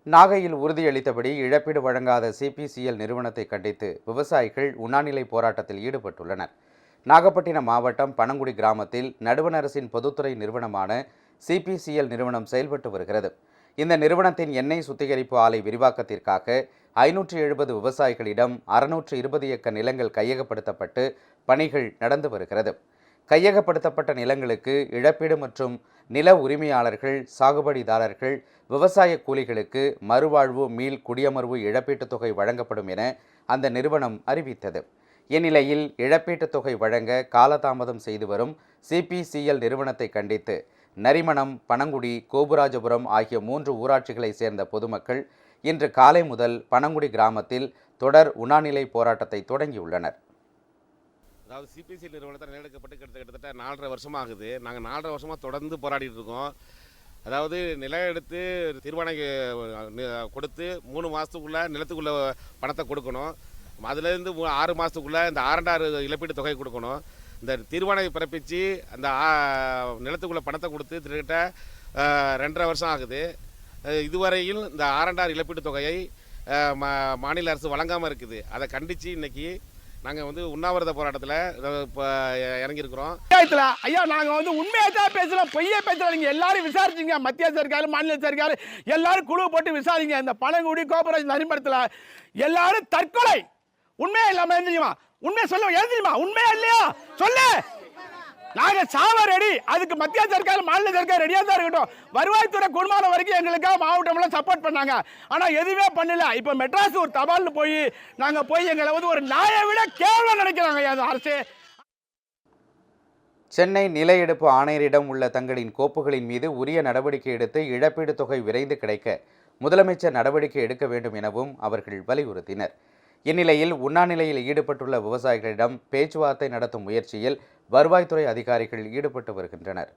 நாகையில் உறுதியளித்தபடி இழப்பீடு வழங்காத சிபிசிஎல் நிறுவனத்தை கண்டித்து விவசாயிகள் உண்ணாநிலை போராட்டத்தில் ஈடுபட்டுள்ளனர். நாகப்பட்டினம் மாவட்டம் பனங்குடி கிராமத்தில் நடுவண் அரசின் பொதுத்துறை நிறுவனமான சிபிசிஎல் நிறுவனம் செயல்பட்டு வருகிறது. இந்த நிறுவனத்தின் எண்ணெய் சுத்திகரிப்பு ஆலை விரிவாக்கத்திற்காக 570 விவசாயிகளிடம் 620 ஏக்கர் நிலங்கள் கையகப்படுத்தப்பட்டு பணிகள் நடந்து வருகிறது. கையகப்படுத்தப்பட்ட நிலங்களுக்கு இழப்பீடு மற்றும் நில உரிமையாளர்கள், சாகுபடிதாரர்கள், விவசாய கூலிகளுக்கு மறுவாழ்வு, மீள் குடியமர்வு இழப்பீட்டுத் தொகை வழங்கப்படும் என அந்த நிறுவனம் அறிவித்தது. இந்நிலையில் இழப்பீட்டுத் தொகை வழங்க காலதாமதம் செய்து வரும் சிபிசிஎல் நிறுவனத்தை கண்டித்து நரிமணம், பனங்குடி, கோபுராஜபுரம் ஆகிய 3 ஊராட்சிகளைச் சேர்ந்த பொதுமக்கள் இன்று காலை முதல் பனங்குடி கிராமத்தில் தொடர் உண்ணாநிலை போராட்டத்தை தொடங்கியுள்ளனர். அதாவது சிபிசிஎல் நிறுவனத்தை நிலையெடுக்கப்பட்டு கிட்டத்தட்ட 4.5 வருஷமாக ஆகுது. நாங்கள் 4.5 வருஷமாக தொடர்ந்து போராடிட்டு இருக்கோம். அதாவது நிலம் எடுத்து தீர்மானம் கொடுத்து 3 மாதத்துக்குள்ளே நிலத்துக்குள்ளே பணத்தை கொடுக்கணும். அதுலேருந்து 6 மாதத்துக்குள்ளே இந்த R&R இழப்பீட்டு தொகை கொடுக்கணும். இந்த தீர்மானம் பிறப்பித்து அந்த நிலத்துக்குள்ளே பணத்தை கொடுத்து கிட்டத்தட்ட 2.5 வருஷம் ஆகுது. இதுவரையில் இந்த R&R இழப்பீட்டு தொகையை மாநில அரசு வழங்காமல் இருக்குது. அதை கண்டித்து இன்றைக்கி நாங்கள் உண்ணாவிரத போராட்டத்தில் இப்போ இறங்கியிருக்கிறோம். ஐயா, நாங்கள் உண்மையை தான் பேசுகிறோம், பொய்யே பேசுகிறோம். நீங்கள் எல்லாரும் விசாரிச்சிங்க, மத்திய சர்க்கார், மாநில சர்க்கார் எல்லாரும் குழு போட்டு விசாரிங்க. இந்த பனங்குடி, கோபுராஜ், நரிமணத்தில் எல்லாரும் தற்கொலை. உண்மையா இல்லாமல் எழுந்திரியுமா? உண்மையை சொல்ல எழுந்திரியுமா? உண்மையா இல்லையா சொல்லு. நாங்கள் சாவ ரெடி. அதுக்கு மத்திய சர்க்கார், மாநில சர்க்கார் ரெடியாக தான் இருக்கட்டும். வருவாய்த்துறை குடும்பம் வரைக்கும் எங்களுக்காக மாவட்டம்லாம் சப்போர்ட் பண்ணாங்க. ஆனால் எதுவுமே பண்ணல. இப்போ மெட்ராஸ் ஒரு தபால்னு போய் நாங்கள் போய் எங்களை ஒரு நாயை விட கேவலம் நினைக்கிறாங்க அந்த அரசு. சென்னை நில எடுப்பு ஆணையரிடம் உள்ள தங்களின் கோப்புகளின் மீது உரிய நடவடிக்கை எடுத்து இழப்பீடு தொகை விரைந்து கிடைக்க முதலமைச்சர் நடவடிக்கை எடுக்க வேண்டும் எனவும் அவர்கள் வலியுறுத்தினர். இந்நிலையில் உண்ணாநிலையில் ஈடுபட்டுள்ள விவசாயிகளிடம் பேச்சுவார்த்தை நடத்தும் முயற்சியில் வருவாய்த்துறை அதிகாரிகள் ஈடுபட்டு வருகின்றனர்.